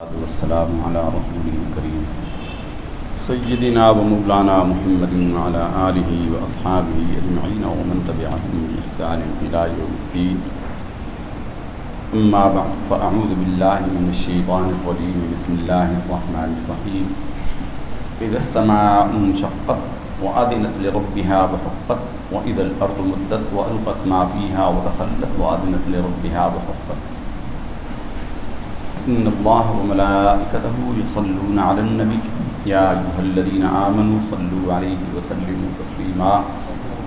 والسلام على رسوله الكريم سيدنا ومولانا محمد وعلى آله وأصحابه أجمعين ومن تبعهم بإحسان إلى يوم الدين. أما بعد فأعوذ بالله من الشيطان الرجيم. بسم الله الرحمن الرحيم. إذا السماء انشقت وأذنت لربها وحقت وإذا الأرض مدت وألقت ما فيها وتخلت وأذنت لربها وحقت. إن الله وملائكته يصلون على النبي يا أيها الذين آمنوا صلوا عليه وسلموا تسليما.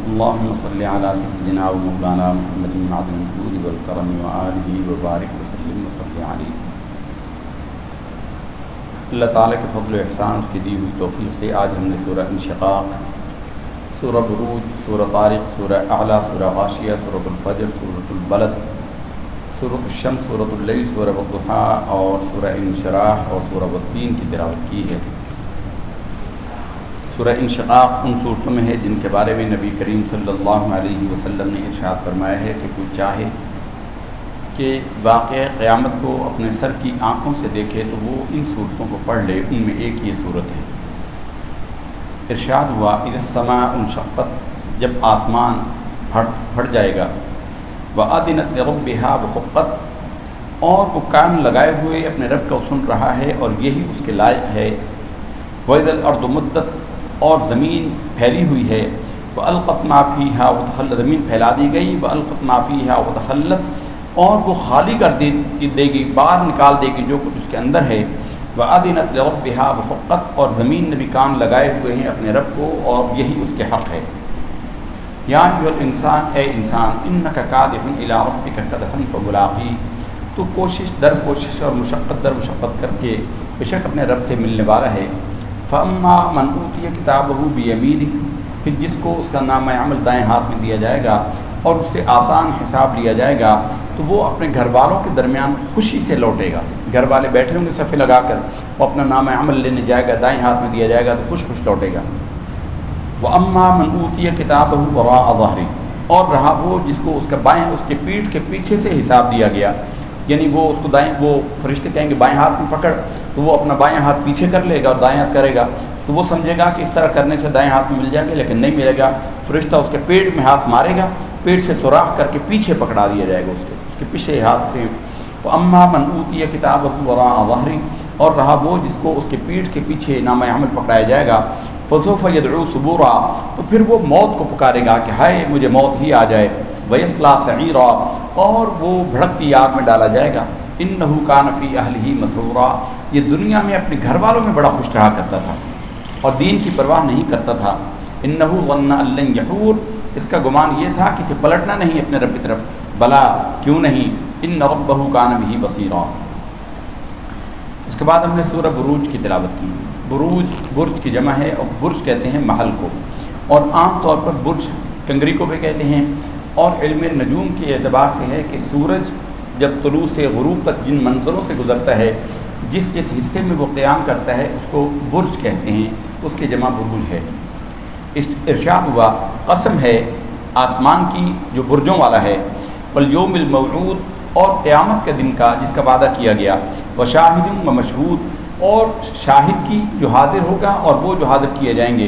اللهم صل على سيدنا ومولانا محمد معدن الجود والكرم وآله وبارك وسلم وصل عليه. اللہ تعالیٰ کے فضل و احسان، اس کی دی ہوئی توفیق سے آج ہم نے سورہ انشقاق، سورہ بروج، سورہ طارق، سورہ اعلیٰ، سورہ غاشیہ، سورۃ الفجر، سورۃ البلد، سورۃ الشمس، سورۃ اللیل، سورہ والضحیٰ اور سورہ انشراح اور سورہ والتین کی تلاوت کی ہے. سورہ انشقاق ان صورتوں میں ہے جن کے بارے میں نبی کریم صلی اللہ علیہ وسلم نے ارشاد فرمایا ہے کہ کوئی چاہے کہ واقعہ قیامت کو اپنے سر کی آنکھوں سے دیکھے تو وہ ان صورتوں کو پڑھ لے. ان میں ایک یہ صورت ہے. ارشاد ہوا اذا السماء انشقت، جب آسمان پھٹ جائے گا، وَأَذِنَتْ لِرَبِّهَا وَحُقَّتْ، اور وہ کان لگائے ہوئے اپنے رب کو سن رہا ہے اور یہی اس کے لائق ہے. وَإِذَا الْأَرْضُ مُدَّتْ، اور زمین پھیلی ہوئی ہے. وَأَلْقَتْ مَا فِيهَا وَتَخَلَّتْ، زمین پھیلا دی گئی. وَأَلْقَتْ مَا فِيهَا وَتَخَلَّتْ، اور وہ خالی کر دے گی، باہر نکال دے گی جو کچھ اس کے اندر ہے. وَأَذِنَتْ لِرَبِّهَا وَحُقَّتْ، اور زمین نے بھی کان لگائے ہوئے ہیں اپنے رب کو اور یہی اس کے حق ہے. یا ایھا الانسان، اے انسان، انک کادح الی ربک کدحا فملاقیہ، تو کوشش در کوشش اور مشقت در مشقت کر کے بے شک اپنے رب سے ملنے والا ہے. فاما من اوتی کتابہ بیمینہ، پھر جس کو اس کا نامہ عمل دائیں ہاتھ میں دیا جائے گا اور اس سے آسان حساب لیا جائے گا تو وہ اپنے گھر والوں کے درمیان خوشی سے لوٹے گا. گھر والے بیٹھے ہوں گے صفے لگا کر، وہ اپنا نامہ عمل لینے جائے گا، دائیں ہاتھ میں دیا جائے گا تو خوش خوش لوٹے گا. وَأَمَّا مَنْ أُوتِيَ كِتَابَهُ وَرَاءَ ظَهْرِهِ، اور رہا وہ جس کو اس کا بائیں، اس کے پیٹھ کے پیچھے سے حساب دیا گیا، یعنی وہ اس کو دائیں، وہ فرشتے کہیں گے بائیں ہاتھ میں پکڑ، تو وہ اپنا بائیں ہاتھ پیچھے کر لے گا اور دائیں ہاتھ کرے گا تو وہ سمجھے گا کہ اس طرح کرنے سے دائیں ہاتھ میں مل جائے گا، لیکن نہیں ملے گا. فرشتہ اس کے پیٹ میں ہاتھ مارے گا، پیٹ سے سوراخ کر کے پیچھے پکڑا دیا جائے گا، اس کے پیچھے ہاتھ پہ. وَأَمَّا مَنْ أُوتِيَ كِتَابَهُ وَرَاءَ ظَهْرِهِ، اور رہا وہ جس کو اس کے پیٹھ کے پیچھے نامہ عمل پکڑایا جائے گا. فَسَوْفَ يَدْعُو ثُبُورًا، تو پھر وہ موت کو پکارے گا کہ ہائے مجھے موت ہی آ جائے. وَيَصْلَىٰ سَعِيرًا، اور وہ بھڑکتی آگ میں ڈالا جائے گا. إِنَّهُ كَانَ فِي أَهْلِهِ مَسْرُورًا، یہ دنیا میں اپنے گھر والوں میں بڑا خوش رہا کرتا تھا اور دین کی پرواہ نہیں کرتا تھا. إِنَّهُ ظَنَّ أَن لَّن يَحُورَ، اس کا گمان یہ تھا کہ اسے پلٹنا نہیں اپنے رب کی طرف. بلا، کیوں نہیں. إِنَّ رَبَّهُ كَانَ بِهِ بَصِيرًا. اس کے بعد ہم نے سورہ بروج کی تلاوت کی. بروج برج کی جمع ہے اور برج کہتے ہیں محل کو، اور عام طور پر برج کنگری کو بھی کہتے ہیں. اور علم نجوم کے اعتبار سے ہے کہ سورج جب طلوع سے غروب تک جن منظروں سے گزرتا ہے، جس حصے میں وہ قیام کرتا ہے اس کو برج کہتے ہیں، اس کی جمع بروج ہے. ارشاد ہوا قسم ہے آسمان کی جو برجوں والا ہے، والیوم الموعود، اور قیامت کے دن کا جس کا وعدہ کیا گیا. وشاہد ومشہود، اور شاہد کی جو حاضر ہوگا اور وہ جو حاضر کیے جائیں گے.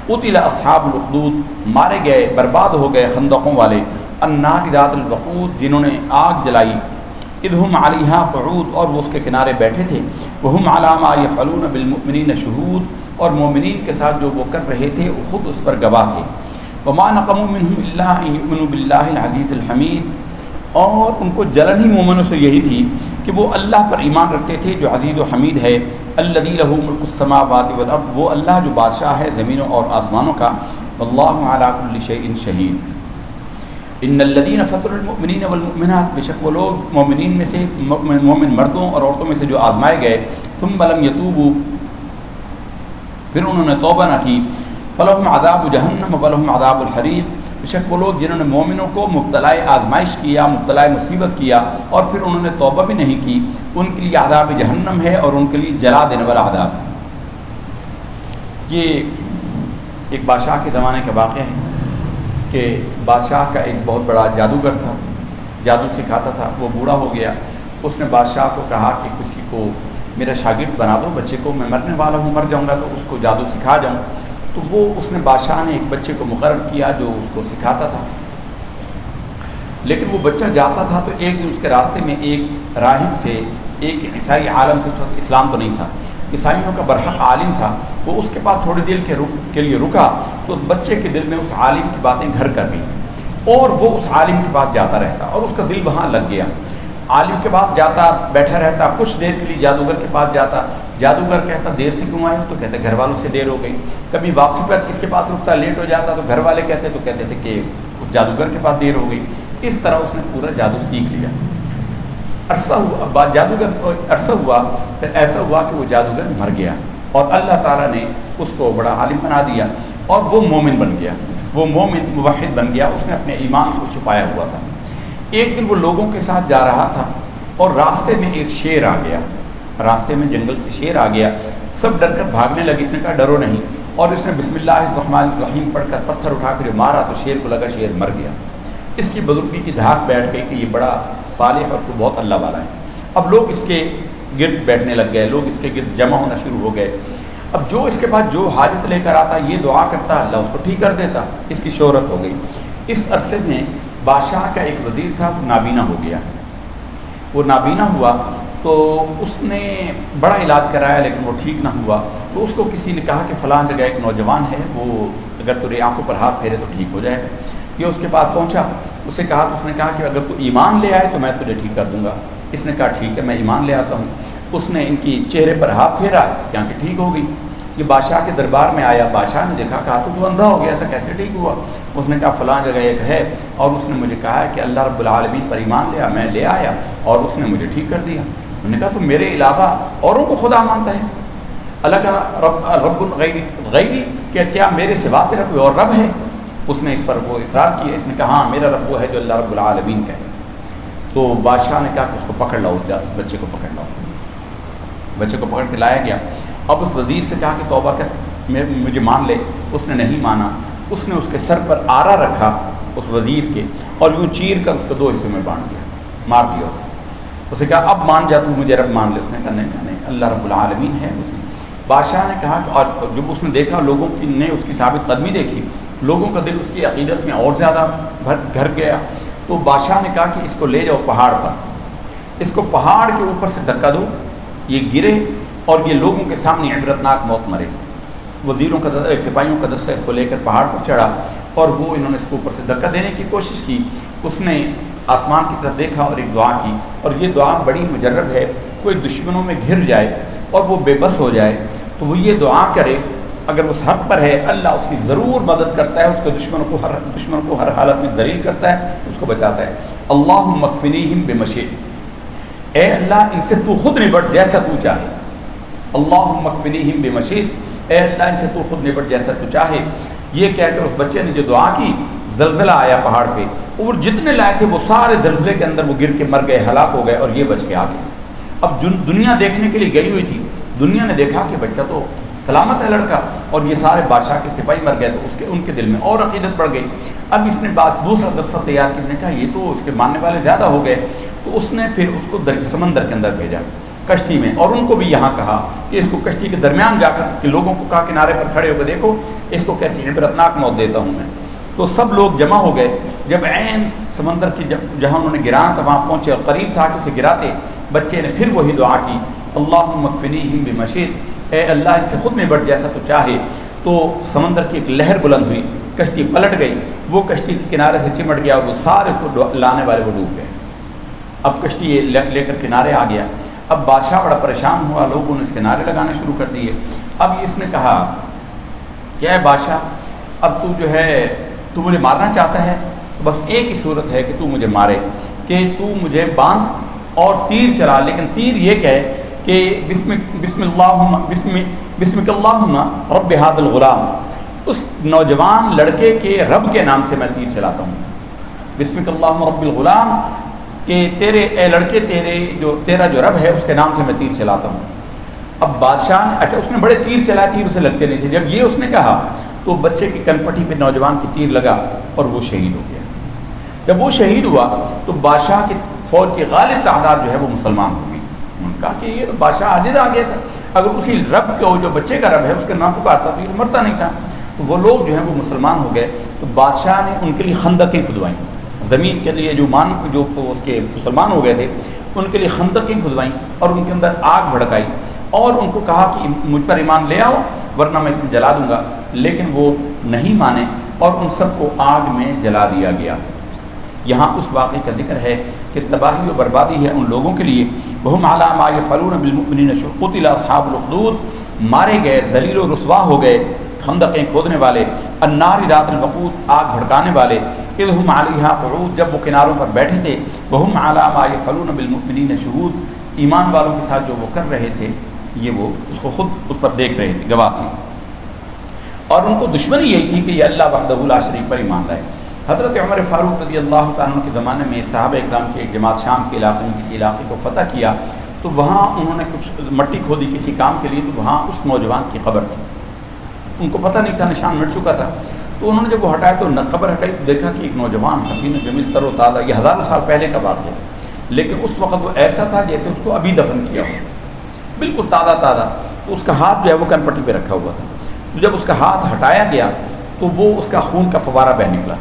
قتل اصحاب الاخدود، مارے گئے، برباد ہو گئے خندقوں والے. النار ذات الوقود، جنہوں نے آگ جلائی. اذ هم علیہا قعود، اور وہ اس کے کنارے بیٹھے تھے. وهم علی ما یفعلون بالمؤمنین شہود، اور مومنین کے ساتھ جو وہ کر رہے تھے وہ خود اس پر گواہ تھے. وما نقموا منهم الا ان یؤمنوا باللہ العزیز الحمید، اور ان کو جلن ہی مومنوں سے یہی تھی کہ وہ اللہ پر ایمان رکھتے تھے جو عزیز و حمید ہے. الذی لہ ملک السماوات والارض، وہ اللہ جو بادشاہ ہے زمینوں اور آسمانوں کا. واللہ علی کل شیء شہید. ان الذین فطروا المؤمنین والمؤمنات، بے شک وہ لوگ مومنین میں سے، مومن مردوں اور عورتوں میں سے جو آزمائے گئے. ثم لم یتوبوا، پھر انہوں نے توبہ نہ کی. فلہم عذاب جہنم ولہم عذاب الحریق، بے شک وہ لوگ جنہوں نے مومنوں کو مبتلا آزمائش کیا، مبتلا مصیبت کیا اور پھر انہوں نے توبہ بھی نہیں کی، ان کے لیے عذاب جہنم ہے اور ان کے لیے جلا دینے والا عذاب. یہ ایک بادشاہ کے زمانے کا واقعہ ہے کہ بادشاہ کا ایک بہت بڑا جادوگر تھا، جادو سکھاتا تھا. وہ بوڑھا ہو گیا. اس نے بادشاہ کو کہا کہ کسی کو میرا شاگرد بنا دو بچے کو، میں مرنے والا ہوں، مر جاؤں گا تو اس کو جادو سکھا جاؤں۔ تو وہ اس نے بادشاہ نے ایک بچے کو مقرر کیا جو اس کو سکھاتا تھا، لیکن وہ بچہ جاتا تھا تو ایک دن اس کے راستے میں ایک راہب سے، ایک عیسائی عالم سے، اسلام تو نہیں تھا، عیسائیوں کا برحق عالم تھا، وہ اس کے پاس تھوڑی دیر کے لیے رکا تو اس بچے کے دل میں اس عالم کی باتیں گھر کر گئیں اور وہ اس عالم کے پاس جاتا رہتا اور اس کا دل وہاں لگ گیا۔ عالم کے پاس جاتا، بیٹھا رہتا، کچھ دیر کے لیے جادوگر کے پاس جاتا، جادوگر کہتا دیر سے کیوں آئے ہو؟ تو کہتے گھر والوں سے دیر ہو گئی۔ کبھی واپسی پر اس کے پاس رکتا، لیٹ ہو جاتا تو گھر والے کہتے تھے کہ اس جادوگر کے پاس دیر ہو گئی۔ اس طرح اس نے پورا جادو سیکھ لیا۔ عرصہ ہوا، جادوگر عرصہ ہوا، پھر ایسا ہوا کہ وہ جادوگر مر گیا اور اللہ تعالیٰ نے اس کو بڑا عالم بنا دیا اور وہ مومن بن گیا، وہ مومن موحد بن گیا، اس نے اپنے ایمان کو چھپایا ہوا تھا۔ ایک دن وہ لوگوں کے ساتھ جا رہا تھا اور راستے میں ایک شیر آ گیا، راستے میں جنگل سے شیر آ گیا، سب ڈر کر بھاگنے لگے، اس نے کہا ڈرو نہیں، اور اس نے بسم اللہ الرحمن الرحیم پڑھ کر پتھر اٹھا کر مارا تو شیر کو لگا شیر مر گیا۔ اس کی بزرگی کی دھاک بیٹھ گئی کہ یہ بڑا صالح اور تو بہت اللہ والا ہے۔ اب لوگ اس کے گرد بیٹھنے لگ گئے، لوگ اس کے گرد جمع ہونا شروع ہو گئے۔ اب جو اس کے پاس جو حاجت لے کر آتا، یہ دعا کرتا، اللہ اس کو ٹھیک کر دیتا، اس کی شہرت ہو گئی۔ اس عرصے میں بادشاہ کا ایک وزیر تھا، وہ نابینا ہو گیا۔ وہ نابینا ہوا تو اس نے بڑا علاج کرایا لیکن وہ ٹھیک نہ ہوا، تو اس کو کسی نے کہا کہ فلاں جگہ ایک نوجوان ہے، وہ اگر تیری آنکھوں پر ہاتھ پھیرے تو ٹھیک ہو جائے گا۔ یہ اس کے پاس پہنچا، اسے کہا تو اس نے کہا کہ اگر تو ایمان لے آئے تو میں تجھے ٹھیک کر دوں گا۔ اس نے کہا ٹھیک ہے، میں ایمان لے آتا ہوں۔ اس نے ان کی چہرے پر ہاتھ پھیرا، اس کی آنکھیں ٹھیک ہو گئی۔ یہ بادشاہ کے دربار میں آیا، بادشاہ نے دیکھا، کہا تو اندھا ہو گیا تھا، کیسے ٹھیک ہوا؟ اس نے کہا فلاں جگہ ایک ہے اور اس نے مجھے کہا ہے کہ اللہ رب العالمین پر ایمان لیا، میں لے آیا اور اس نے مجھے ٹھیک کر دیا۔ انہوں نے کہا تو میرے علاوہ اوروں کو خدا مانتا ہے؟ اللہ کا رب غیری، کیا میرے سوا تیرا کوئی اور رب ہے؟ اس نے اس پر وہ اصرار کیا، اس نے کہا ہاں میرا رب وہ ہے جو اللہ رب العالمین کا ہے۔ تو بادشاہ نے کہا کہ اس کو پکڑ لاؤ، بچے کو پکڑ لاؤ۔ بچے کو پکڑ کے لایا گیا۔ اب اس وزیر سے کہا کہ توبہ کر، مجھے مان لے۔ اس نے نہیں مانا، اس نے اس کے سر پر آرا رکھا اس وزیر کے اور یوں چیر کر اس کو 2 حصوں میں بانٹ دیا، مار دیا اسے۔ اسے کہا اب مان جا، تو مجھے رب مان لے۔ اس نے کہا نہیں، اللہ رب العالمین ہے۔ اس نے بادشاہ نے کہا کہ، اور جب اس نے دیکھا لوگوں نے اس کی ثابت قدمی دیکھی، لوگوں کا دل اس کی عقیدت میں اور زیادہ گھر گیا، تو بادشاہ نے کہا کہ اس کو لے جاؤ پہاڑ پر، اس کو پہاڑ کے اوپر سے دھکا دو، یہ گرے اور یہ لوگوں کے سامنے عبرتناک موت مرے۔ وزیروں کا سپاہیوں کا دستہ اس کو لے کر پہاڑ پر چڑھا اور وہ انہوں نے اس کو اوپر سے دھکا دینے کی کوشش کی۔ اس نے آسمان کی طرف دیکھا اور ایک دعا کی، اور یہ دعا بڑی مجرب ہے، کوئی دشمنوں میں گھر جائے اور وہ بے بس ہو جائے تو وہ یہ دعا کرے، اگر اس حق پر ہے اللہ اس کی ضرور مدد کرتا ہے، اس کے دشمن کو ہر حالت میں ذلیل کرتا ہے، اس کو بچاتا ہے۔ اللہم اکفنیہم بمشیئتک، اے اللہ ان سے تو خود نبٹ جیسا تو چاہے۔ اللہم اکفنیہم بمشیئتک، اے اللہ ان سے تو خود نبٹ جیسا تو چاہے۔ یہ کہہ کر اس بچے نے جو دعا کی، زلزلہ آیا پہاڑ پہ، اور جتنے لائے تھے وہ سارے زلزلے کے اندر وہ گر کے مر گئے، ہلاک ہو گئے، اور یہ بچ کے آ گئے۔ اب دنیا دیکھنے کے لیے گئی ہوئی تھی، دنیا نے دیکھا کہ بچہ تو سلامت ہے لڑکا، اور یہ سارے بادشاہ کے سپاہی مر گئے، تو ان کے دل میں اور عقیدت بڑھ گئی۔ اب اس نے دوسرا دستہ تیار کیا، نے کہا یہ تو اس کے ماننے والے زیادہ ہو گئے، تو اس نے پھر اس کو سمندر کے اندر بھیجا، کشتی میں، اور ان کو بھی یہاں کہا کہ اس کو کشتی کے درمیان جا کر کہ لوگوں کو کہا کنارے پر کھڑے ہو کے دیکھو اس کو کیسی عبرتناک موت دیتا ہوں میں۔ تو سب لوگ جمع ہو گئے، جب عین سمندر کی جہاں انہوں نے گرانا تھا وہاں پہنچے اور قریب تھا کہ اسے گراتے، بچے نے پھر وہی دعا کی، اللہم اکفنیہم بمشیئتک، اے اللہ ان سے خود نبٹ جیسا تو چاہے۔ تو سمندر کی ایک لہر بلند ہوئی، کشتی پلٹ گئی، وہ کشتی کے کنارے سے چمٹ گیا اور وہ سارے اس کو لانے والے وہ ڈوب گئے۔ اب کشتی لے کر کنارے آ گیا۔ اب بادشاہ بڑا پریشان ہوا، لوگوں نے اس کے نعرے لگانے شروع کر دیے۔ اب اس نے کہا کیا ہے بادشاہ، اب تو جو ہے تو مجھے مارنا چاہتا ہے، تو بس ایک ہی صورت ہے کہ تو مجھے مارے، کہ تو مجھے باندھ اور تیر چلا، لیکن تیر یہ کہے کہ بسمک اللہم رب ھذا الغلام، اس نوجوان لڑکے کے رب کے نام سے میں تیر چلاتا ہوں، بسمک اللہم رب الغلام، کہ تیرے اے لڑکے تیرا جو رب ہے اس کے نام سے میں تیر چلاتا ہوں۔ اب بادشاہ نے اچھا اس نے بڑے تیر چلائے، تیر اسے لگتے نہیں تھے، جب یہ اس نے کہا تو بچے کی کنپٹی پہ نوجوان کی تیر لگا اور وہ شہید ہو گیا۔ جب وہ شہید ہوا تو بادشاہ کی فوج کی غالب تعداد جو ہے وہ مسلمان ہو گئی، انہوں نے کہا کہ یہ تو بادشاہ عاجز آ گیا تھا، اگر اسی رب کو جو بچے کا رب ہے اس کا نام پکارتا تو یہ مرتا نہیں تھا۔ تو وہ لوگ جو ہیں وہ مسلمان ہو گئے، تو بادشاہ نے ان کے لیے خندقیں کھدوائیں، زمین کے لیے جو اس کے مسلمان ہو گئے تھے ان کے لیے خندقیں کھدوائیں اور ان کے اندر آگ بھڑکائی اور ان کو کہا کہ مجھ پر ایمان لے آؤ ورنہ میں اس میں جلا دوں گا، لیکن وہ نہیں مانے اور ان سب کو آگ میں جلا دیا گیا۔ یہاں اس واقعے کا ذکر ہے کہ تباہی و بربادی ہے ان لوگوں کے لیے، وہم علی ما یفعلون بالمؤمنین قتل اصحاب الاخدود، مارے گئے، ذلیل و رسوا ہو گئے خندقیں کھودنے والے، النار ذات الوقود، آگ بھڑکانے والے، اذ ہم علیہا قعود، جب وہ کناروں پر بیٹھے تھے، وہم علی ما یفعلون بالمؤمنین شہود، ایمان والوں کے ساتھ جو وہ کر رہے تھے یہ وہ اس کو خود اس پر دیکھ رہے تھے، گواہ تھے، اور ان کو دشمنی یہی تھی کہ یہ اللہ وحدہ لا شریک پر ایمان لائے۔ حضرت عمر فاروق رضی اللہ تعالیٰ عنہ کے زمانے میں صحابہ اکرام کی ایک جماعت شام کے علاقے میں کسی علاقے کو فتح کیا، تو وہاں انہوں نے کچھ مٹی کھودی کسی کام کے لیے، تو وہاں اس نوجوان کی قبر تھی، ان کو پتہ نہیں تھا، نشان مٹ چکا تھا، تو انہوں نے جب وہ ہٹایا تو قبر ہٹائی تو دیکھا کہ ایک نوجوان حسین جمیل تر و تازہ، یہ ہزاروں سال پہلے کا واقعہ ہے، لیکن اس وقت وہ ایسا تھا جیسے اس کو ابھی دفن کیا ہو، بالکل تازہ تازہ، تو اس کا ہاتھ جو ہے وہ کن پٹی پہ رکھا ہوا تھا، تو جب اس کا ہاتھ ہٹایا گیا تو وہ اس کا خون کا فوارہ بہہ نکلا۔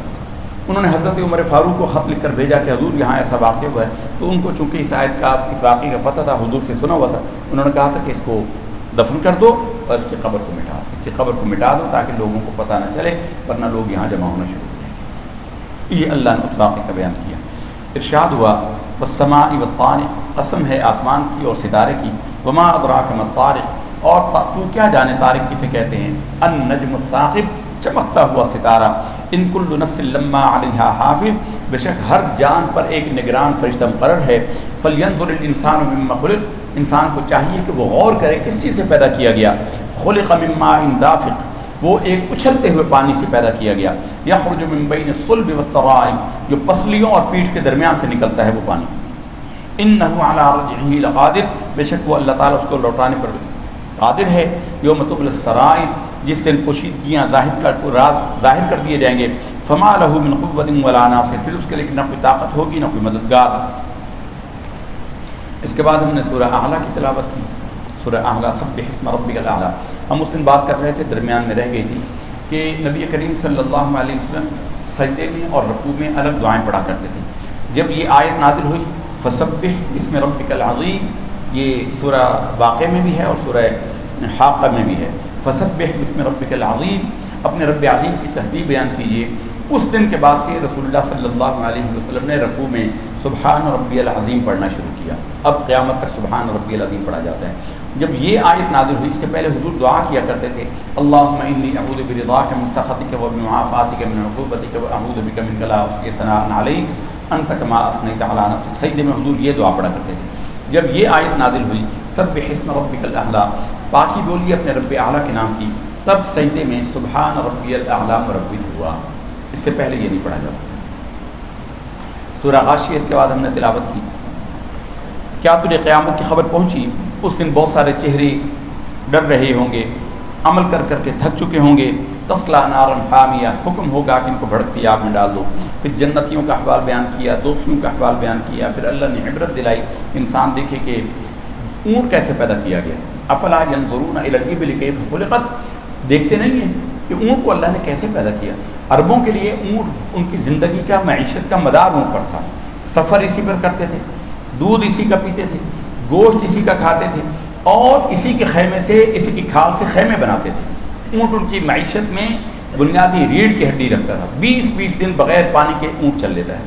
انہوں نے حضرت عمر فاروق کو خط لکھ کر بھیجا کہ حضور یہاں ایسا واقعہ ہوا ہے، تو ان کو چونکہ اس آیت کا اس واقعے کا پتہ تھا، حضور سے سنا ہوا تھا، انہوں نے کہا تھا کہ اس کو دفن کر دو اور اس کی قبر کو مٹا دو، اس کی قبر کو مٹا دو تاکہ لوگوں کو پتہ نہ چلے، ورنہ لوگ یہاں جمع ہونا شروع ہو جائیں۔ یہ اللہ نے اس واقعے کا بیان کیا۔ ارشاد ہوا والسماء والطارق، قسم ہے آسمان کی اور ستارے کی، وما ادراک ما الطارق، اور تو کیا جانے طارق کسے کہتے ہیں، النجم الثاقب، چمکتا ہوا ستارہ، ان کل نفس لما علیہا حافظ، بے شک ہر جان پر ایک نگران فرشتہ مقرر ہے، فلینظر الانسان مما خلق، انسان کو چاہیے کہ وہ غور کرے کس چیز سے پیدا کیا گیا، خلق من ماء دافق، وہ ایک اچھلتے ہوئے پانی سے پیدا کیا گیا، یخرج من بین الصلب والترائب، جو پسلیوں اور پیٹھ کے درمیان سے نکلتا ہے وہ پانی، انہ علی رجعہ لقادر، بے شک وہ اللہ تعالیٰ اس کو لوٹانے پر قادر ہے، یوم تبلی السرائر، جس دن پوشیدگیاں راز ظاہر کر دیے جائیں گے، فما لہ من قوت ولا ناصر، پھر اس کے لیے نہ کوئی طاقت ہوگی نہ کوئی مددگار۔ اس کے بعد ہم نے سورہ اعلیٰ کی تلاوت کی، سورہ اعلیٰ سبح اسم ربک الاعلیٰ۔ ہم اس دن بات کر رہے تھے، درمیان میں رہ گئی تھی کہ نبی کریم صلی اللہ علیہ وسلم سجدے میں اور رکوع میں الگ دعائیں پڑھا کرتے تھے۔ جب یہ آیت نازل ہوئی فسبح اسم ربک العظیم، یہ سورہ واقع میں بھی ہے اور سورہ حاقہ میں بھی ہے، فسبح بسم ربک العظیم، اپنے رب عظیم کی تسبیح بیان کیجیے۔ اس دن کے بعد سے رسول اللہ صلی اللہ علیہ وسلم نے رکوع میں سبحان ربی العظیم پڑھنا شروع کیا، اب قیامت تک سبحان ربی العظیم پڑھا جاتا ہے۔ جب یہ آیت نازل ہوئی اس سے پہلے حضور دعا کیا کرتے تھے، اللہم انی اعوذ برضاک من سخطک و بمعافاتک من عقوبتک و اعوذ بک منک لا احصی ثناء علیک انت کما اثنیت علی نفسک۔ سجدے میں حضور یہ دعا پڑھا کرتے تھے۔ جب یہ آیت نازل ہوئی سبح اسم ربک الاعلیٰ، پاکی بولیے اپنے رب اعلیٰ کے نام کی، تب سجدے میں سبحان ربی الاعلیٰ مربوط ہوا، اس سے پہلے یہ نہیں پڑھا جاتا۔ سورہ غاشیہ اس کے بعد ہم نے تلاوت کی۔ کیا تجھے قیامت کی خبر پہنچی؟ اس دن بہت سارے چہرے ڈر رہے ہوں گے، عمل کر کر کے تھک چکے ہوں گے، تصلا نارا حامیہ، حکم ہوگا کہ ان کو بھڑکتی آگ میں ڈال دو۔ پھر جنتیوں کا احوال بیان کیا، دوستیوں کا احوال بیان کیا، پھر اللہ نے عبرت دلائی، انسان دیکھے کہ اونٹ کیسے پیدا کیا گیا، افلا ینظرون الی الابل کیف خلقت، دیکھتے نہیں ہیں کہ اونٹ کو اللہ نے کیسے پیدا کیا۔ عربوں کے لیے اونٹ ان کی زندگی کا، معیشت کا مدار اونٹ پر تھا، سفر اسی پر کرتے تھے، دودھ اسی کا پیتے تھے، گوشت اسی کا کھاتے تھے، اور اسی کے خیمے سے، اسی کی کھال سے خیمے بناتے تھے۔ اونٹ ان کی معیشت میں بنیادی ریڑھ کی ہڈی رکھتا تھا۔ 20 دن بغیر پانی کے اونٹ چل لیتا ہے،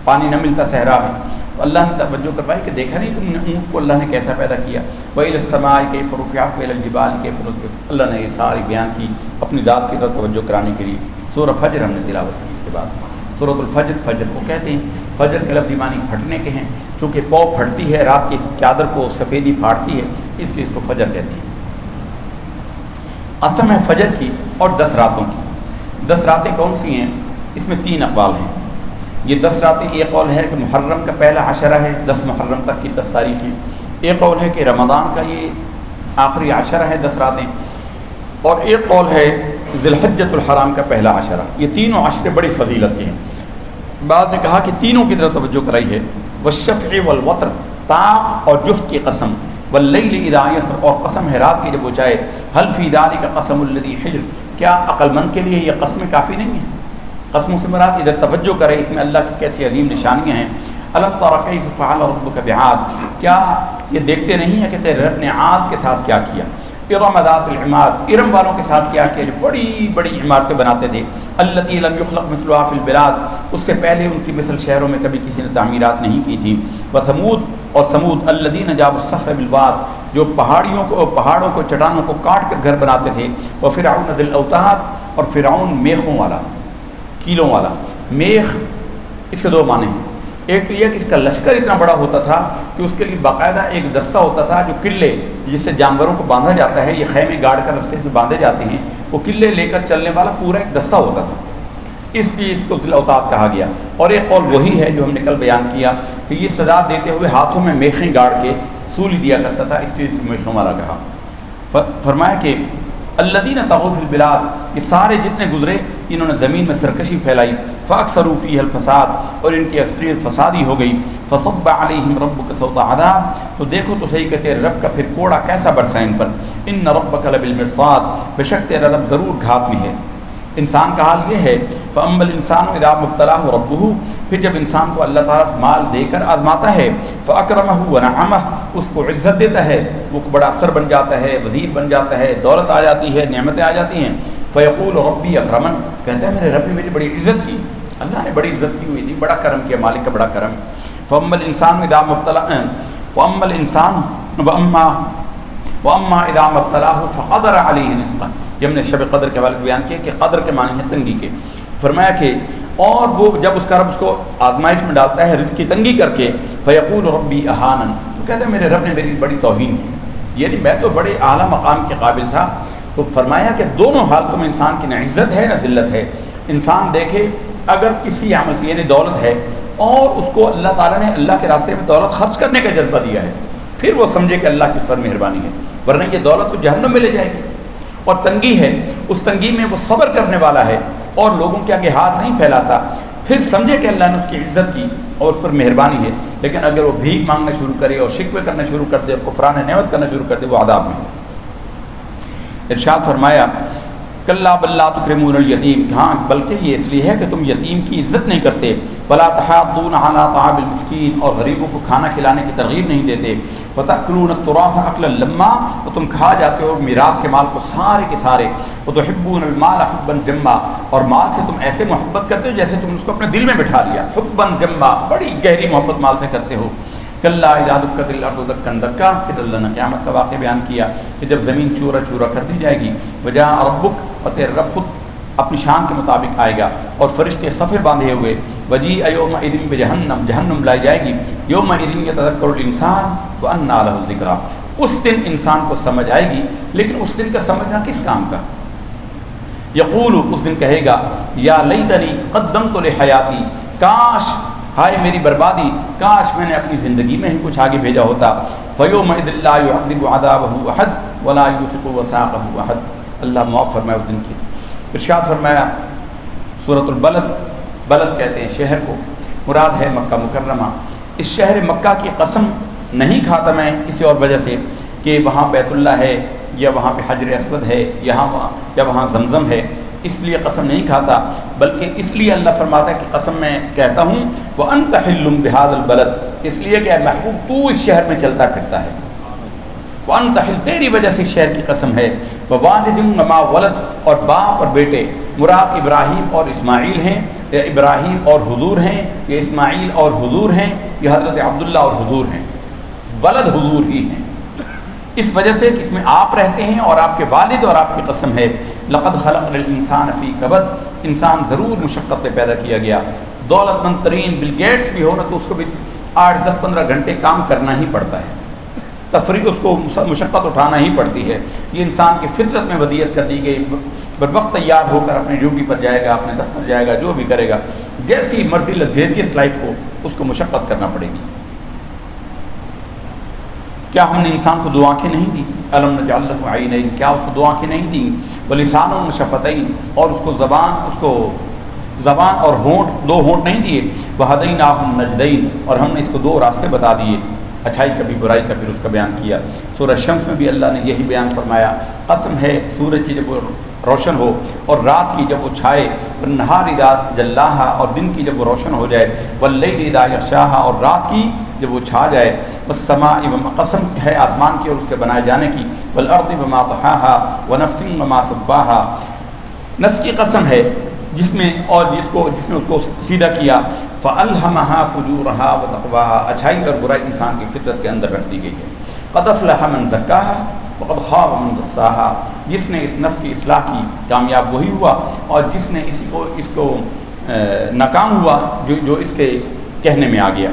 پانی نہ ملتا صحرا میں، تو اللہ نے توجہ کروائی کہ دیکھا نہیں تم نے اونٹ کو اللہ نے کیسا پیدا کیا۔ وَإِلَى السَّمَاءِ كَيْفَ رُفِعَتْ وَإِلَى الْجِبَالِ كَيْفَ نُصِبَتْ، اللہ نے یہ ساری بیان کی اپنی ذات کی طرف توجہ کرانے کے لیے۔ سورہ فجر ہم نے تلاوت کی۔ اس کے بعد سورۃ الفجر، فجر کو کہتے ہیں، فجر کے لفظی معنی پھٹنے کے ہیں، چونکہ پو پھٹتی ہے، رات کی چادر کو سفیدی پھاڑتی ہے، اس لیے اس کو فجر کہتے ہیں۔ قسم ہے فجر کی اور 10 راتوں کی۔ 10 راتیں کون سی ہیں؟ اس میں 3 اقوال ہیں۔ یہ 10 راتیں، ایک قول ہے کہ محرم کا پہلا عشرہ ہے، 10 محرم تک کی 10 تاریخیں، ایک قول ہے کہ رمضان کا یہ آخری عشرہ ہے 10 راتیں، اور ایک قول ہے ذی الحجۃ الحرام کا پہلا عشرہ۔ یہ تینوں عشرے بڑی فضیلت کے ہیں۔ بعد میں کہا کہ تینوں کی طرف توجہ کرائی ہے، والشفع والوتر، طاق اور جفت کی قسم، واللیل اذا یسر، اور قسم ہے رات کی جب اونچائے، حل فی ذلک قسم الذی حجر، کیا عقل مند کے لیے یہ قسمیں کافی نہیں ہیں؟ قسموں سے مراد ادھر توجہ کرے، اس میں اللہ کی کیسی عظیم نشانیاں ہیں۔ الم تر کیف فعل ربک بعاد، کیا یہ دیکھتے نہیں ہیں کہ تیرے رب نے عاد کے ساتھ کیا کیا؟ ارم ذات العماد، ارم والوں کے ساتھ کیا کیا جو بڑی بڑی عمارتیں بناتے تھے، التی لم یخلق مثلها فی البلاد، اس سے پہلے ان کی مثل شہروں میں کبھی کسی نے تعمیرات نہیں کی تھی۔ وثمود، اور سمود، الذین جابوا الصخر بالواد، جو پہاڑوں کو چٹانوں کو کاٹ کر گھر بناتے تھے۔ وفرعون ذی الاوتاد، اور فرعون میخوں والا، کیلوں والا۔ میخ اس کے دو معنی ہیں، ایک تو یہ کہ اس کا لشکر اتنا بڑا ہوتا تھا کہ اس کے لیے باقاعدہ ایک دستہ ہوتا تھا جو قلعے جس سے جانوروں کو باندھا جاتا ہے، یہ خیمے گاڑ کر رستے سے باندھے جاتے ہیں، وہ قلعے لے کر چلنے والا پورا ایک دستہ ہوتا تھا، اس لیے اس کو ذی الاوتاد کہا گیا۔ اور ایک قول وہی ہے جو ہم نے کل بیان کیا کہ یہ سزا دیتے ہوئے ہاتھوں میں میخیں گاڑ کے سولی دیا کرتا تھا، اس لیے اس کو میخوں والا کہا۔ فرمایا کہ الذین طغوا فی البلاد، یہ سارے جتنے گزرے انہوں نے زمین میں سرکشی پھیلائی، فاکثروا فیہا الفساد، اور ان کی اکثریت فسادی ہو گئی۔ فصب علیہم ربک صوت عذاب، تو دیکھو تو صحیح کہ تیرے رب کا پھر کوڑا کیسا برسا ان پر۔ ان ربک لبالمرصاد، بے شک تیرا رب ضرور گھات میں ہے۔ انسان کا حال یہ ہے، فَأَمَّا الْإِنسَانُ إِذَا مَا ابْتَلَاهُ رَبُّهُ، پھر جب انسان کو اللہ تعالیٰ مال دے کر آزماتا ہے، فَأَكْرَمَهُ وَنَعَمَهُ، اس کو عزت دیتا ہے، وہ بڑا افسر بن جاتا ہے، وزیر بن جاتا ہے، دولت آ جاتی ہے، نعمتیں آ جاتی ہیں، فَيَقُولُ رَبِّي أَكْرَمَنِ، کہتا ہے میرے رب نے میری بڑی عزت کی، اللہ نے بڑی عزت کی ہوئی تھی، بڑا کرم کیا، مالک کا بڑا کرم۔ فَأَمَّا الْإِنسَانُ إِذَا مَا ابْتَلَاهُ وَأَمَّا الْإِنسَانُ وَأَمَّا إِذَا مَا ابْتَلَاهُ فَقَدَرَ عَلَيْهِ رِزْقَهُ، یہ ہم نے شب قدر کے حوالے سے بیان کیا کہ قدر کے معنی ہے تنگی کے۔ فرمایا کہ اور وہ جب اس کا رب اس کو آزمائش میں ڈالتا ہے رزق کی تنگی کر کے، فیقول ربی اہانن، تو کہتا ہے میرے رب نے میری بڑی توہین کی، یعنی میں تو بڑے اعلیٰ مقام کے قابل تھا۔ تو فرمایا کہ دونوں حالتوں میں انسان کی نہ عزت ہے نہ ذلت ہے۔ انسان دیکھے اگر کسی عمل سے یعنی دولت ہے اور اس کو اللہ تعالیٰ نے اللہ کے راستے میں دولت خرچ کرنے کا جذبہ دیا ہے، پھر وہ سمجھے کہ اللہ کی اس پر مہربانی ہے، ورنہ یہ دولت تو جہنم میں لے جائے گی۔ اور تنگی ہے، اس تنگی میں وہ صبر کرنے والا ہے اور لوگوں کے آگے ہاتھ نہیں پھیلاتا، پھر سمجھے کہ اللہ نے اس کی عزت کی اور اس پر مہربانی ہے۔ لیکن اگر وہ بھیک مانگنا شروع کرے اور شکوے کرنا شروع کر دے اور کفران نعمت کرنا شروع کر دے، وہ عذاب میں۔ ارشاد فرمایا کلا بل لا تکرمون الیتیم، ہاں بلکہ یہ اس لیے ہے کہ تم یتیم کی عزت نہیں کرتے، ولا تحاضون علی طعام المسکین، اور غریبوں کو کھانا کھلانے کی ترغیب نہیں دیتے، وتأکلون التراث اکلا لما، تو تم کھا جاتے ہو میراث کے مال کو سارے کے سارے، وتحبون المال حبا جما، اور مال سے تم ایسے محبت کرتے ہو جیسے تم اس کو اپنے دل میں بٹھا لیا، حبا جما، بڑی گہری محبت مال سے کرتے ہو۔ کلا اذا دکت الارض دکا دکا، پھر اللہ نے قیامت کا واقعہ بیان کیا کہ جب زمین چورا چورا کر دی جائے گی، وجاء ربک، اور تیرے رب خود اپنی شان کے مطابق آئے گا اور فرشتے صفے باندھے ہوئے، وجیء یومئذ بجہنم، جہنم لائی جائے گی، یومئذ یتذکر الانسان وانى له الذکریٰ، اس دن انسان کو سمجھ آئے گی، لیکن اس دن کا سمجھنا کس کام کا؟ یقول، اس دن کہے گا، یا لیتنی قدمت لحیاتی، کاش، ہائے میری بربادی، کاش میں نے اپنی زندگی میں ہی کچھ آگے بھیجا ہوتا۔ فیومئذ لا یعذب عذابہ احد ولا یوثق وثاقہ احد، اللہ معاف فرمائے اس دن کی۔ ارشاد فرمایا سورۃ البلد، بلد کہتے ہیں شہر کو، مراد ہے مکہ مکرمہ۔ اس شہر مکہ کی قسم نہیں کھاتا میں کسی اور وجہ سے کہ وہاں بیت اللہ ہے یا وہاں پہ حجر اسود ہے یا وہاں زمزم ہے، اس لیے قسم نہیں کھاتا، بلکہ اس لیے اللہ فرماتا ہے کہ قسم میں کہتا ہوں وَأَنْتَ حِلٌّ بِهَذَا الْبَلَدِ، اس لیے کہ اے محبوب تو اس شہر میں چلتا پھرتا ہے، وَأَنْتَ حِلٌّ، تیری وجہ سے شہر کی قسم ہے، وَوَالِدٍ وَمَا وَلَدَ، اور باپ اور بیٹے، مراد ابراہیم اور اسماعیل ہیں، یا ابراہیم اور حضور ہیں، یا اسماعیل اور حضور ہیں، یا حضرت عبداللہ اور حضور ہیں، ولد حضور ہی ہیں، اس وجہ سے کہ اس میں آپ رہتے ہیں اور آپ کے والد اور آپ کی قسم ہے۔ لقد خلقنا الانسان فی کبد، انسان ضرور مشقت میں پیدا کیا گیا، دولت مند ترین بل گیٹس بھی ہو نا تو اس کو بھی 8 10 15 گھنٹے کام کرنا ہی پڑتا ہے، تفریح اس کو مشقت اٹھانا ہی پڑتی ہے، یہ انسان کی فطرت میں ودیت کر دی گئی، بر وقت تیار ہو کر اپنی ڈیوٹی پر جائے گا، اپنے دفتر جائے گا، جو بھی کرے گا، جیسی مرضی لگزیریس لائف ہو اس کو مشقت کرنا پڑے گی۔ کیا ہم نے انسان کو 2 آنکھیں نہیں دی؟ الم نجعل لہ عینین، کیا اس کو 2 آنکھیں نہیں دیں؟ ولسان و شفتین، اور اس کو زبان اور ہونٹ، 2 ہونٹ نہیں دیے؟ وہدیناہ النجدین، اور ہم نے اس کو 2 راستے بتا دیے۔ اچھائی کا بھی برائی کا پھر اس کا بیان کیا۔ سورہ شمس میں بھی اللہ نے یہی بیان فرمایا، قسم ہے سورج کی جب وہ روشن ہو اور رات کی جب وہ چھائے، والنہار اذا جلاہا اور دن کی جب وہ روشن ہو جائے، واللیل اذا یغشاہا اور رات کی جب وہ چھا جائے، والسماء وما قسم ہے آسمان کی اور اس کے بنائے جانے کی، والارض وما طحاہا ونفس وما سواہا نفس کی قسم ہے جس میں اس نے اس کو سیدھا کیا، فَأَلْهَمَهَا فُجُورَهَا وَتَقْوَاهَا اچھائی اور برائی انسان کی فطرت کے اندر رکھ دی گئی ہے۔ قَدْ أَفْلَحَ مَنْ زَكَّاهَا وَقَدْ خَابَ مَنْ دَسَّاهَا جس نے اس نفس کی اصلاح کی کامیاب وہی ہوا، اور جس نے اس کو ناکام ہوا جو اس کے کہنے میں آ گیا۔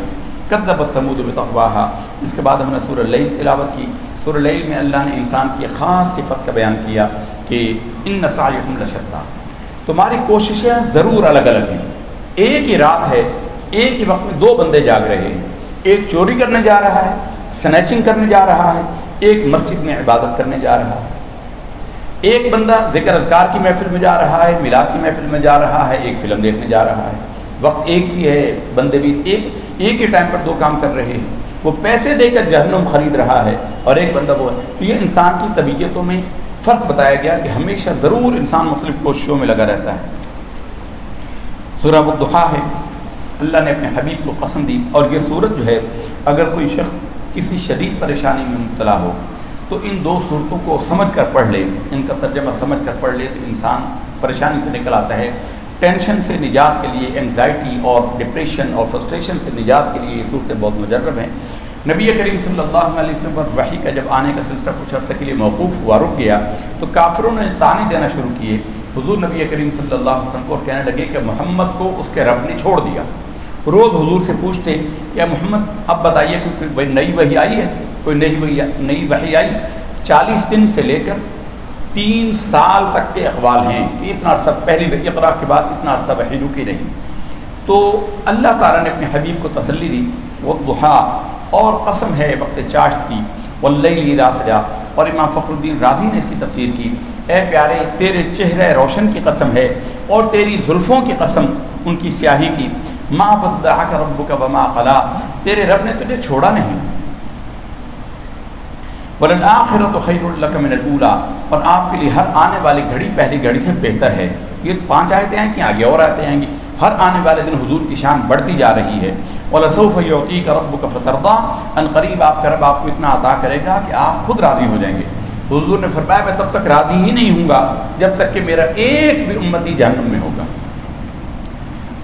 كَذَّبَتْ ثَمُودُ بِطَغْوَاهَا اس کے بعد ہم نے سورہ لیل تلاوت کی۔ سورہ لیل میں اللہ نے انسان کی خاص صفت کا بیان کیا کہ إِنَّ سَعْيَكُمْ لَشَتَّىٰ تمہاری کوششیں ضرور الگ الگ ہیں۔ ایک ہی رات ہے، ایک ہی وقت میں دو بندے جاگ رہے ہیں، ایک چوری کرنے جا رہا ہے، سنیچنگ کرنے جا رہا ہے، ایک مسجد میں عبادت کرنے جا رہا ہے۔ ایک بندہ ذکر اذکار کی محفل میں جا رہا ہے، میلاد کی محفل میں جا رہا ہے، ایک فلم دیکھنے جا رہا ہے۔ وقت ایک ہی ہے، بندے بھی ایک ہی ٹائم پر دو کام کر رہے ہیں۔ وہ پیسے دے کر جہنم خرید رہا ہے اور ایک بندہ وہ ہے۔ تو یہ انسان کی طبیعتوں میں فرق بتایا گیا کہ ہمیشہ ضرور انسان مختلف کوششوں میں لگا رہتا ہے۔ سورہ الضحیٰ ہے، اللہ نے اپنے حبیب کو قسم دی، اور یہ سورت جو ہے اگر کوئی شخص کسی شدید پریشانی میں مبتلا ہو تو ان دو صورتوں کو سمجھ کر پڑھ لے، ان کا ترجمہ سمجھ کر پڑھ لے تو انسان پریشانی سے نکل آتا ہے۔ ٹینشن سے نجات کے لیے، انگزائٹی اور ڈپریشن اور فرسٹریشن سے نجات کے لیے یہ صورتیں بہت مجرب ہیں۔ نبی کریم صلی اللہ علیہ وسلم پر وحی کا جب آنے کا سلسلہ کچھ عرصے کے لیے موقوف ہوا، رک گیا، تو کافروں نے طعنے دینا شروع کیے حضور نبی کریم صلی اللہ علیہ وسلم کو، اور کہنے لگے کہ محمد کو اس کے رب نے چھوڑ دیا۔ روز حضور سے پوچھتے کہ محمد اب بتائیے کوئی نئی وحی آئی ہے، کوئی نئی وحی آئی؟ 40 دن سے لے کر 3 سال تک کے اقوال ہیں کہ اتنا عرصہ پہلی اقرا کے بعد اتنا عرصہ وحی رکی رہی۔ تو اللہ تعالیٰ نے اپنے حبیب کو تسلی دی، والضحیٰ اور قسم ہے وقت چاشت کی، واللیل اذا سجا، اور امام فخر الدین رازی نے اس کی تفسیر کی، اے پیارے تیرے چہرے روشن کی قسم ہے اور تیری زلفوں کی قسم ان کی سیاہی کی، ما ودعک ربک وما قلی تیرے رب نے تجھے چھوڑا نہیں، وللآخرۃ خیر لک من الاولی اور آپ کے لیے ہر آنے والی گھڑی پہلی گھڑی سے بہتر ہے۔ یہ 5 آیتیں ہیں کہ آگے اور آیتیں آئیں گی۔ ہر آنے والے دن حضور کی شان بڑھتی جا رہی ہے۔ وَلَسَوْفَ يُعْطِيكَ رَبُّكَ فَتَرْضَىٰ ان قریب آپ کا رب آپ کو اتنا عطا کرے گا کہ آپ خود راضی ہو جائیں گے۔ حضور نے فرمایا میں تب تک راضی ہی نہیں ہوں گا جب تک کہ میرا ایک بھی امتی جہنم میں ہوگا۔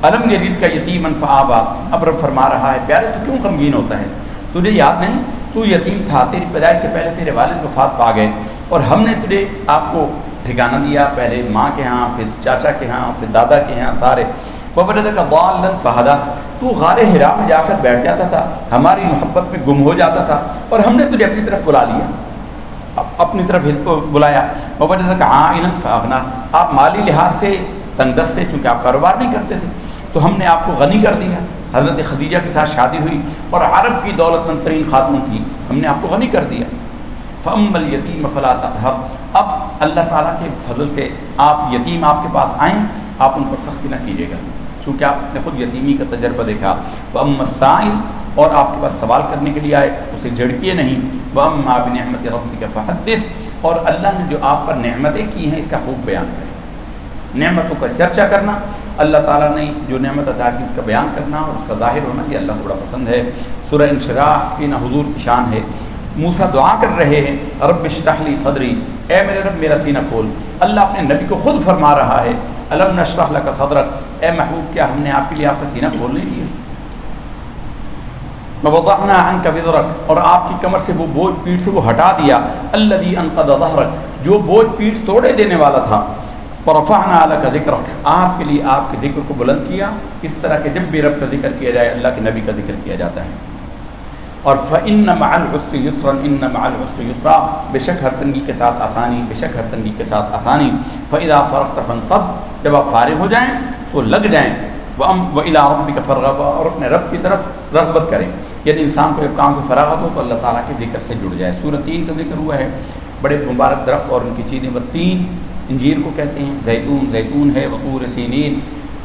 الم یجدک یتیما فآویٰ اب رب فرما رہا ہے پیارے تو کیوں غمگین ہوتا ہے؟ تجھے یاد نہیں تو یتیم تھا، تیری پیدائش سے پہلے تیرے والد وفات پا گئے، اور ہم نے تجھے آپ کو ٹھکانہ دیا، پہلے ماں کے ہاں، پھر چاچا کے ہاں، پھر دادا کے ہاں، سارے۔ وَوَجَدَكَ ضَالًّا فَهَدَىٰ تو غار حرا میں جا کر بیٹھ جاتا تھا، ہماری محبت میں گم ہو جاتا تھا، اور ہم نے تجھے اپنی طرف بلا لیا، اپنی طرف بلایا۔ وَوَجَدَكَ عَائِلًا فَأَغْنَىٰ آپ مالی لحاظ سے تنگ دست سے، چونکہ آپ کاروبار نہیں کرتے تھے، تو ہم نے آپ کو غنی کر دیا۔ حضرت خدیجہ کے ساتھ شادی ہوئی اور عرب کی دولت مند ترین خاتون تھی، ہم نے آپ کو غنی کر دیا۔ فَأَمَّا الْيَتِيمَ فَلَا تَقْهَرْ اب اللہ تعالیٰ کے فضل سے آپ یتیم آپ کے پاس آئیں، آپ ان پر سختی نہ کیجیے گا، چونکہ آپ نے خود یتیمی کا تجربہ دیکھا۔ وَأَمَّا السَّائِلَ اور آپ کے پاس سوال کرنے کے لیے آئے اسے جھڑکیے نہیں۔ وَأَمَّا بِنِعْمَةِ رَبِّكَ فَحَدِّثْ اور اللہ نے جو آپ پر نعمتیں کی ہیں اس کا خوب بیان کریں۔ نعمتوں کا چرچا کرنا، اللہ تعالیٰ نے جو نعمت عطا کی اس کا بیان کرنا اور اس کا ظاہر ہونا، یہ اللہ کو بڑا پسند ہے۔ سورہ انشراح سینہ حضور کی شان ہے۔ موسیٰ دعا کر رہے ہیں رب اشرح لی صدری اے میرے رب میرا سینہ کھول۔ اللہ اپنے نبی کو خود فرما رہا ہے الم نشرح لک صدرک اے محبوب کیا ہم نے آپ کے لیے آپ کا سینہ کھول نہیں دیا؟ ووضعنا عنک وزرک اور آپ کی کمر سے وہ بوجھ پیٹھ سے وہ ہٹا دیا، الذی انقض ظہرک جو بوجھ پیٹھ توڑے دینے والا تھا، ورفعنا لک ذکرک آپ کے لیے آپ کے ذکر کو بلند کیا، اس طرح کہ جب بھی رب کا ذکر کیا جائے اللہ کے نبی کا ذکر کیا جاتا ہے۔ اور فَإِنَّ مَعَ الْعُسْرِ يُسْرًا إِنَّ مَعَ الْعُسْرِ يُسْرًا بے شک ہر تنگی کے ساتھ آسانی، بے شک ہر تنگی کے ساتھ آسانی۔ فَإِذَا فَرَغْتَ فَانصَبْ جب آپ فارغ ہو جائیں تو لگ جائیں، وَإِلَىٰ رَبِّكَ فَارْغَب اور اپنے رب کی طرف رغبت کریں، یعنی انسان کو جب کام سے فراغت ہو تو اللہ تعالیٰ کے ذکر سے جڑ جائے۔ سورہ تین کا ذکر ہوا ہے، بڑے مبارک درخت اور ان کی چیزیں، وہ تین انجیر کو کہتے ہیں، زیتون زیتون ہے، وطور سینین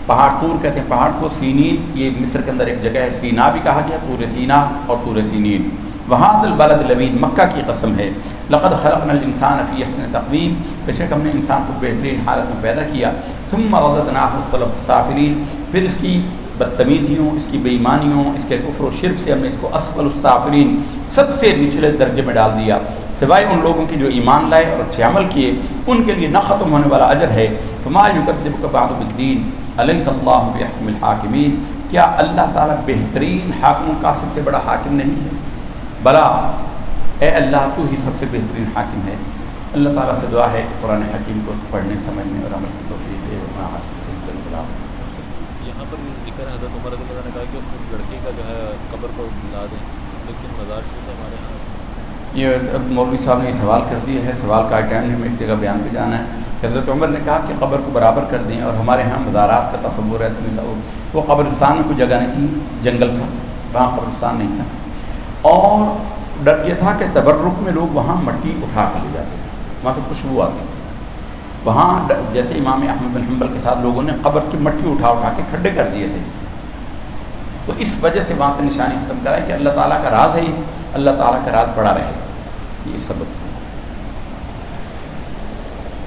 پہاڑ طور کہتے ہیں پہاڑ کو، سینین یہ مصر کے اندر ایک جگہ ہے، سینا بھی کہا گیا، طور سینا اور طور سینین وہذا البلد الامین، مکہ کی قسم ہے، لقد خلقنا الانسان فی احسن تقویم، بے شک ہم نے انسان کو بہترین حالت میں پیدا کیا، ثم رددناہ اسفل السافلین، پھر اس کی بدتمیزیوں، اس کی بے ایمانیوں، اس کے کفر و شرک سے ہم نے اس کو اسفل السافلین، سب سے نچلے درجے میں ڈال دیا، سوائے ان لوگوں کی جو ایمان لائے اور اچھے عمل کیے، ان کے لیے نہ ختم ہونے والا اجر ہے۔ فما یکذبک بعد بالدین الیس اللہ بأحکم الحاکمین، کیا اللہ تعالیٰ بہترین حاکموں کا سب سے بڑا حاکم نہیں ہے؟ بلا، اے اللہ تو ہی سب سے بہترین حاکم ہے۔ اللہ تعالیٰ سے دعا ہے کہ قرآن حکیم کو پڑھنے، سمجھنے اور عمل کی توفیق دے۔ یہاں پر ذکر ہے حضرت عمر رضی اللہ عنہ نے کہا کہ اس لڑکے کا جو ہے قبر کو لا دیں، لیکن مزار شریف ہمارے یہاں یہ مولوی صاحب نے یہ سوال کر دیا ہے، سوال کا ٹائم نہیں، ہمیں ایک جگہ بیان پہ جانا ہے کہ حضرت عمر نے کہا کہ قبر کو برابر کر دیں، اور ہمارے ہاں مزارات کا تصور ہے، وہ قبرستان میں کوئی جگہ نہیں تھی، جنگل تھا، وہاں قبرستان نہیں تھا، اور ڈر یہ تھا کہ تبرک میں لوگ وہاں مٹی اٹھا کر لے جاتے تھے، وہاں سے خوشبو آتی تھی، وہاں جیسے امام احمد بن حنبل کے ساتھ لوگوں نے قبر کی مٹی اٹھا کے کھڈے کر دیے تھے، تو اس وجہ سے وہاں سے نشانی ختم کرائی کہ اللہ تعالیٰ کا راز ہے، اللہ تعالیٰ کا راز بڑا رہے، یہ اس سبب سے۔